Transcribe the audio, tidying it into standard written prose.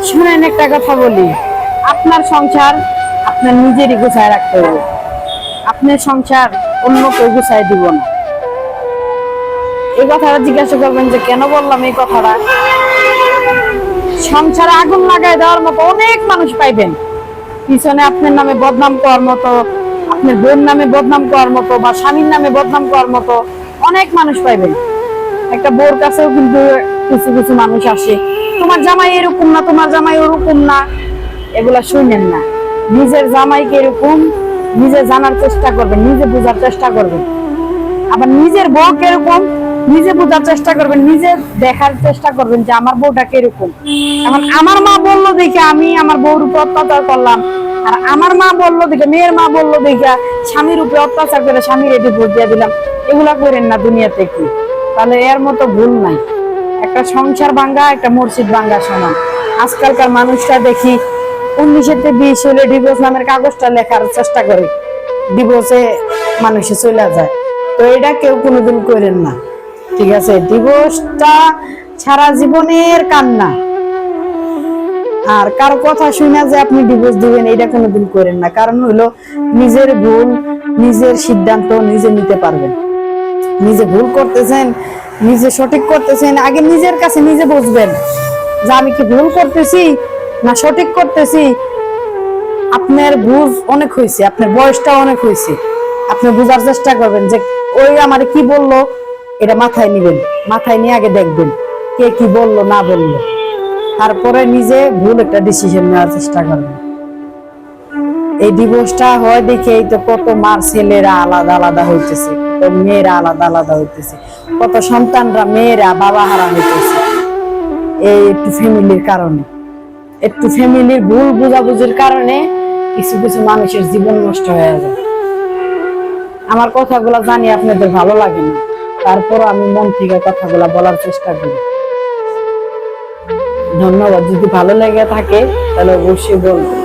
শুনেন একটা কথা বলি, আপনার সংসার আপনার নিজেরই গুছায় রাখতে হবে। আপনার সংসার অন্য কেউ গুছায় দিব না। এই কথাটা জিজ্ঞাসা করবেন যে কেন বললাম এই কথাটা। সংসারে আগুন লাগাই দেওয়ার মতো অনেক মানুষ পাইবেন, পিছনে আপনার নামে বদনাম করার মতো, আপনার বোন নামে বদনাম করার মতো, বা স্বামীর নামে বদনাম করার মতো অনেক মানুষ পাইবেন। একটা বোর কাছেও কিন্তু কিছু কিছু মানুষ আসে, তোমার জামাই এরকম না, তোমার জামাই ওরকম না, এগুলা শুনেন না। নিজের জামাইকে এরকম নিজে জানার চেষ্টা করবেন, নিজে বোঝার চেষ্টা করবেন। আবার নিজের বউ কিরকম নিজে বোঝার চেষ্টা করবেন, নিজে দেখার চেষ্টা করবেন যে আমার বউটা কিরকম। এখন আমার মা বললো দেখে আমি আমার বউর উপর অত্যাচার করলাম, আর আমার মা বললো দেখে, মেয়ের মা বললো দেখে স্বামীর উপরে অত্যাচার করে স্বামীর এটি ভোট দিয়ে দিলাম। এগুলা করেন না দুনিয়াতে কি, তাহলে এর মতো ভুল নাই। একটা সংসার ভাঙ্গা একটা মসজিদ ভাঙ্গা সমান। আজকালকার মানুষটা দেখি 19-20 হলে ডিভোর্স নামের কাগজটা লেখার চেষ্টা করে, ডিভোর্সে মানুষে চলে যায়। তো এটা কেউ কোনোদিন করেন না, ঠিক আছে? ডিভোর্সটা সারা জীবনের কান্না। আর কারো কথা শুনে যে আপনি ডিভোর্স দিবেন, এটা কোনোদিন করেন না। কারণ হলো নিজের ভুল নিজের সিদ্ধান্ত নিজে নিতে পারবেন। নিজে ভুল করতেছেন, নিজে সঠিক করতেছেন, আগে নিজের কাছে নিজে বুঝবেন যে আমি কি ভুল করতেছি না সঠিক করতেছি। আপনার বুঝ অনেক হয়েছে, আপনার বয়সটা অনেক হয়েছে, আপনি বুঝার চেষ্টা করবেন যে ওই আমার কি বললো, এটা মাথায় নিবেন। মাথায় নিয়ে আগে দেখবেন কে কি বললো না বললো, তারপরে নিজে ভুল একটা ডিসিশন নেওয়ার চেষ্টা করবেন। এই ডিভোর্সটা হয় দেখেই তো কত মার ছেলেরা আলাদা আলাদা হইতেছে, কত মেয়েরা আলাদা আলাদা হইতেছে, কত সন্তানরা মেয়েরা বাবা হারা হইতেছে। এই একটু ফ্যামিলির কারণে, একটু ফ্যামিলির ভুল বুঝাবুঝির কারণে কিছু কিছু মানুষের জীবন নষ্ট হয়ে যায়। আমার কথাগুলো জানি আপনাদের ভালো লাগে না, তারপর আমি মন থেকে কথাগুলো বলার চেষ্টা করি। ধন্যবাদ। যদি ভালো লেগে থাকে তাহলে অবশ্যই বলবেন।